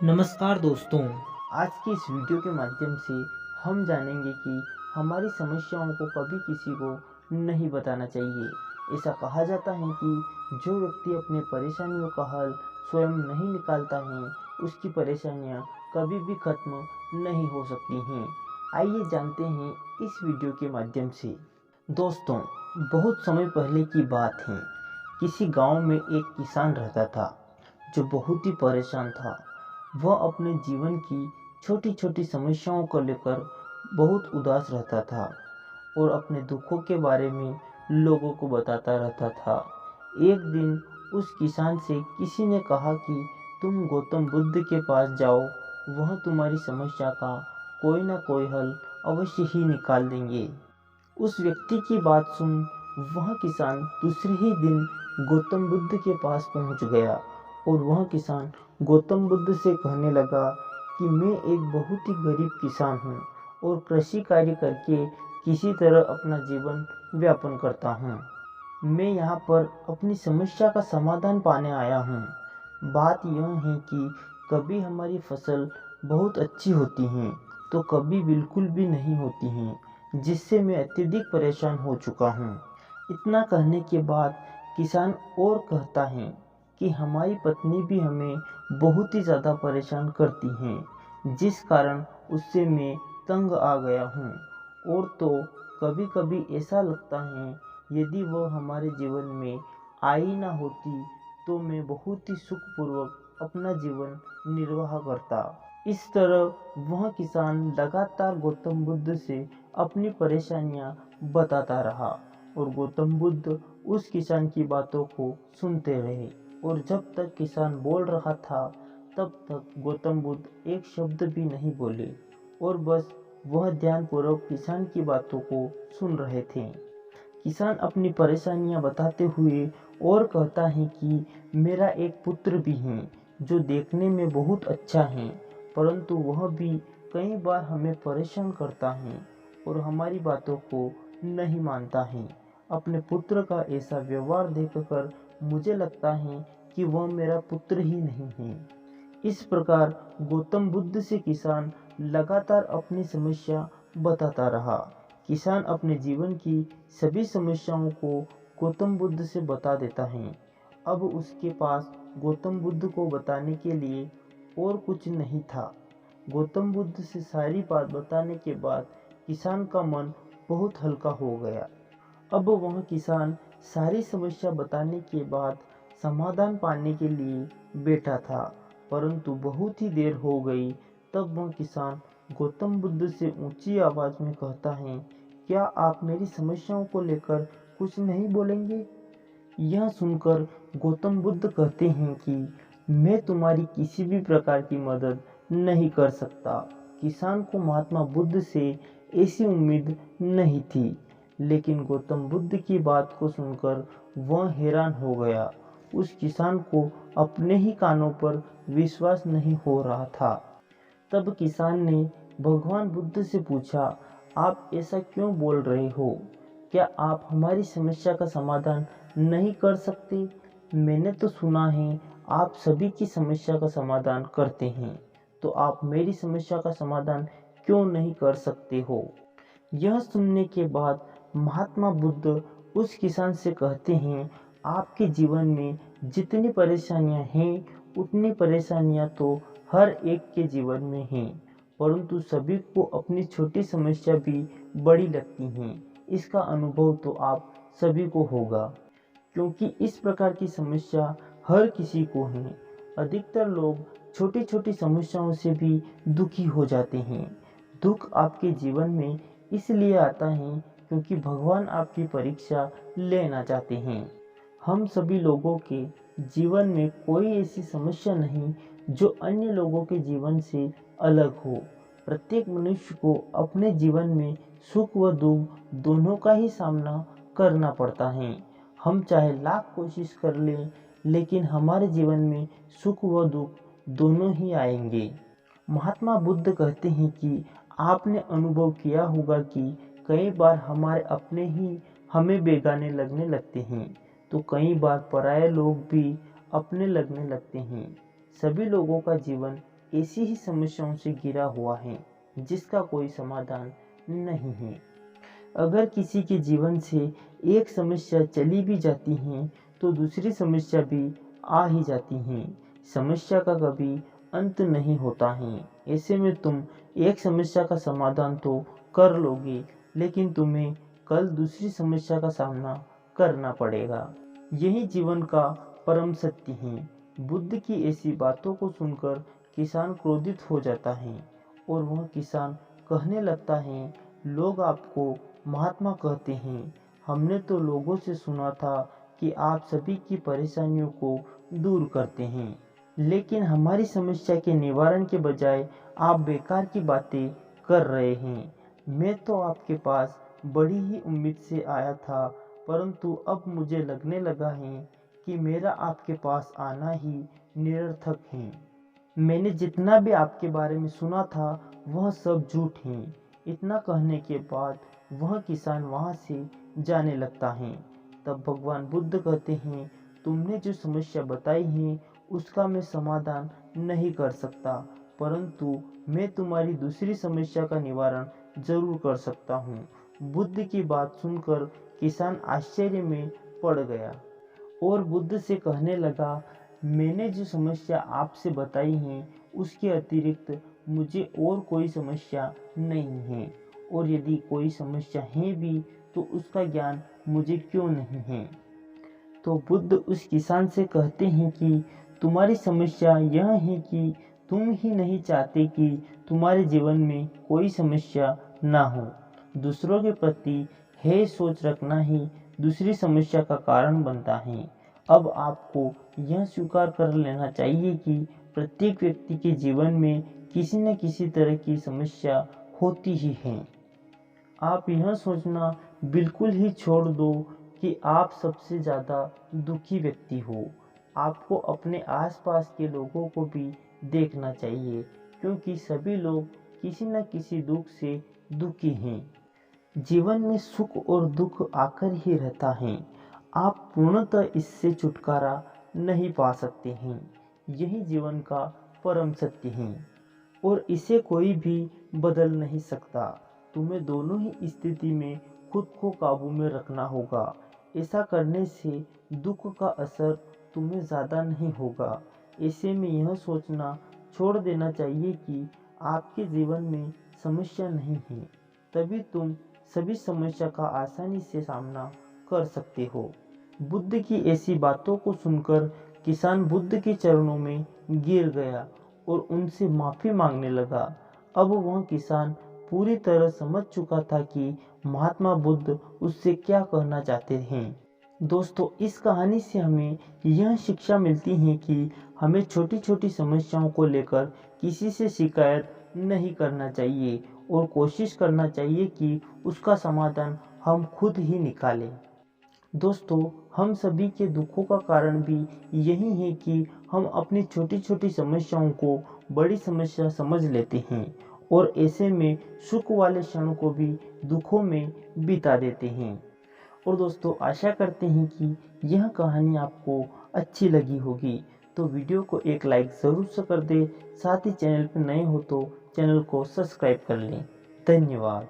नमस्कार दोस्तों। आज की इस वीडियो के माध्यम से हम जानेंगे कि हमारी समस्याओं को कभी किसी को नहीं बताना चाहिए। ऐसा कहा जाता है कि जो व्यक्ति अपने परेशानियों का हल स्वयं नहीं निकालता है, उसकी परेशानियां कभी भी खत्म नहीं हो सकती हैं। आइए जानते हैं इस वीडियो के माध्यम से। दोस्तों, बहुत समय पहले की बात है। किसी गांव में एक किसान रहता था जो बहुत ही परेशान था। वह अपने जीवन की छोटी छोटी समस्याओं को लेकर बहुत उदास रहता था और अपने दुखों के बारे में लोगों को बताता रहता था। एक दिन उस किसान से किसी ने कहा कि तुम गौतम बुद्ध के पास जाओ, वह तुम्हारी समस्या का कोई ना कोई हल अवश्य ही निकाल देंगे। उस व्यक्ति की बात सुन वह किसान दूसरे ही दिन गौतम बुद्ध के पास पहुंच गया और वह किसान गौतम बुद्ध से कहने लगा कि मैं एक बहुत ही गरीब किसान हूँ और कृषि कार्य करके किसी तरह अपना जीवन व्यापन करता हूँ। मैं यहाँ पर अपनी समस्या का समाधान पाने आया हूँ। बात यह है कि कभी हमारी फसल बहुत अच्छी होती है तो कभी बिल्कुल भी नहीं होती हैं, जिससे मैं अत्यधिक परेशान हो चुका हूँ। इतना कहने के बाद किसान और कहता है कि हमारी पत्नी भी हमें बहुत ही ज़्यादा परेशान करती हैं, जिस कारण उससे मैं तंग आ गया हूँ। और तो कभी कभी ऐसा लगता है यदि वह हमारे जीवन में आई ना होती तो मैं बहुत ही सुखपूर्वक अपना जीवन निर्वाह करता। इस तरह वह किसान लगातार गौतम बुद्ध से अपनी परेशानियां बताता रहा और गौतम बुद्ध उस किसान की बातों को सुनते रहे। और जब तक किसान बोल रहा था तब तक गौतम बुद्ध एक शब्द भी नहीं बोले और बस वह ध्यानपूर्वक किसान की बातों को सुन रहे थे। किसान अपनी परेशानियां बताते हुए और कहता है कि मेरा एक पुत्र भी है जो देखने में बहुत अच्छा है, परंतु वह भी कई बार हमें परेशान करता है और हमारी बातों को नहीं मानता है। अपने पुत्र का ऐसा व्यवहार देखकर मुझे लगता है कि वह मेरा पुत्र ही नहीं है। इस प्रकार गौतम बुद्ध से किसान लगातार अपनी समस्या बताता रहा। किसान अपने जीवन की सभी समस्याओं को गौतम बुद्ध से बता देता है। अब उसके पास गौतम बुद्ध को बताने के लिए और कुछ नहीं था। गौतम बुद्ध से सारी बात बताने के बाद किसान का मन बहुत हल्का हो गया। अब वह किसान सारी समस्या बताने के बाद समाधान पाने के लिए बैठा था, परंतु बहुत ही देर हो गई। तब वह किसान गौतम बुद्ध से ऊंची आवाज में कहता है, क्या आप मेरी समस्याओं को लेकर कुछ नहीं बोलेंगे? यह सुनकर गौतम बुद्ध कहते हैं कि मैं तुम्हारी किसी भी प्रकार की मदद नहीं कर सकता। किसान को महात्मा बुद्ध से ऐसी उम्मीद नहीं थी, लेकिन गौतम बुद्ध की बात को सुनकर वह हैरान हो गया। उस किसान को अपने ही कानों पर विश्वास नहीं हो रहा था। तब किसान ने भगवान बुद्ध से पूछा, आप ऐसा क्यों बोल रहे हो? क्या आप हमारी समस्या का समाधान नहीं कर सकते? मैंने तो सुना है आप सभी की समस्या का समाधान करते हैं, तो आप मेरी समस्या का समाधान क्यों नहीं कर सकते हो? यह सुनने के बाद महात्मा बुद्ध उस किसान से कहते हैं, आपके जीवन में जितनी परेशानियां हैं उतनी परेशानियां तो हर एक के जीवन में हैं, परंतु सभी को अपनी छोटी समस्या भी बड़ी लगती हैं। इसका अनुभव तो आप सभी को होगा, क्योंकि इस प्रकार की समस्या हर किसी को है। अधिकतर लोग छोटी छोटी समस्याओं से भी दुखी हो जाते हैं। दुख आपके जीवन में इसलिए आता है क्योंकि भगवान आपकी परीक्षा लेना चाहते हैं। हम सभी लोगों के जीवन में कोई ऐसी समस्या नहीं जो अन्य लोगों के जीवन से अलग हो। प्रत्येक मनुष्य को अपने जीवन में सुख व दुख दोनों का ही सामना करना पड़ता है। हम चाहे लाख कोशिश कर लें, लेकिन हमारे जीवन में सुख व दुख दोनों ही आएंगे। महात्मा बुद्ध कहते हैं कि आपने अनुभव किया होगा कि कई बार हमारे अपने ही हमें बेगाने लगने लगते हैं, तो कई बार पराये लोग भी अपने लगने लगते हैं। सभी लोगों का जीवन ऐसी ही समस्याओं से घिरा हुआ है जिसका कोई समाधान नहीं है। अगर किसी के जीवन से एक समस्या चली भी जाती है तो दूसरी समस्या भी आ ही जाती है। समस्या का कभी अंत नहीं होता है। ऐसे में तुम एक समस्या का समाधान तो कर लोगे, लेकिन तुम्हें कल दूसरी समस्या का सामना करना पड़ेगा। यही जीवन का परम सत्य है। बुद्ध की ऐसी बातों को सुनकर किसान क्रोधित हो जाता है और वह किसान कहने लगता है, लोग आपको महात्मा कहते हैं। हमने तो लोगों से सुना था कि आप सभी की परेशानियों को दूर करते हैं, लेकिन हमारी समस्या के निवारण के बजाय आप बेकार की बातें कर रहे हैं। मैं तो आपके पास बड़ी ही उम्मीद से आया था, परंतु अब मुझे लगने लगा है कि मेरा आपके पास आना ही निरर्थक है। मैंने जितना भी आपके बारे में सुना था वह सब झूठ है। इतना कहने के बाद वह किसान वहां से जाने लगता है। तब भगवान बुद्ध कहते हैं, तुमने जो समस्या बताई है उसका मैं समाधान नहीं कर सकता, परंतु मैं तुम्हारी दूसरी समस्या का निवारण जरूर कर सकता हूँ। बुद्ध की बात सुनकर किसान आश्चर्य में पड़ गया और बुद्ध से कहने लगा, मैंने जो समस्या आपसे बताई है उसके अतिरिक्त मुझे और कोई समस्या नहीं है, और यदि कोई समस्या है भी तो उसका ज्ञान मुझे क्यों नहीं है। तो बुद्ध उस किसान से कहते हैं कि तुम्हारी समस्या यह है कि तुम ही नहीं चाहते कि तुम्हारे जीवन में कोई समस्या ना हो। दूसरों के प्रति है सोच रखना ही दूसरी समस्या का कारण बनता है। अब आपको यह स्वीकार कर लेना चाहिए कि प्रत्येक व्यक्ति के जीवन में किसी न किसी तरह की समस्या होती ही है। आप यह सोचना बिल्कुल ही छोड़ दो कि आप सबसे ज़्यादा दुखी व्यक्ति हो। आपको अपने आसपास के लोगों को भी देखना चाहिए, क्योंकि सभी लोग किसी न किसी दुख से दुखी हैं। जीवन में सुख और दुख आकर ही रहता है। आप पूर्णतः इससे छुटकारा नहीं पा सकते हैं। यही जीवन का परम सत्य है और इसे कोई भी बदल नहीं सकता। तुम्हें दोनों ही स्थिति में खुद को काबू में रखना होगा। ऐसा करने से दुख का असर तुम्हें ज़्यादा नहीं होगा। ऐसे में यह सोचना छोड़ देना चाहिए कि आपके जीवन में समस्या नहीं है, तभी तुम सभी समस्या का आसानी से सामना कर सकते हो। बुद्ध की ऐसी बातों को सुनकर किसान बुद्ध के चरणों में गिर गया और उनसे माफ़ी मांगने लगा। अब वह किसान पूरी तरह समझ चुका था कि महात्मा बुद्ध उससे क्या कहना चाहते हैं। दोस्तों, इस कहानी से हमें यह शिक्षा मिलती है कि हमें छोटी छोटी समस्याओं को लेकर किसी से शिकायत नहीं करना चाहिए और कोशिश करना चाहिए कि उसका समाधान हम खुद ही निकालें। दोस्तों, हम सभी के दुखों का कारण भी यही है कि हम अपनी छोटी छोटी समस्याओं को बड़ी समस्या समझ लेते हैं और ऐसे में सुख वाले क्षणों को भी दुखों में बिता देते हैं। और दोस्तों, आशा करते हैं कि यह कहानी आपको अच्छी लगी होगी, तो वीडियो को एक लाइक ज़रूर से कर दें। साथ ही चैनल पर नए हो तो चैनल को सब्सक्राइब कर लें। धन्यवाद।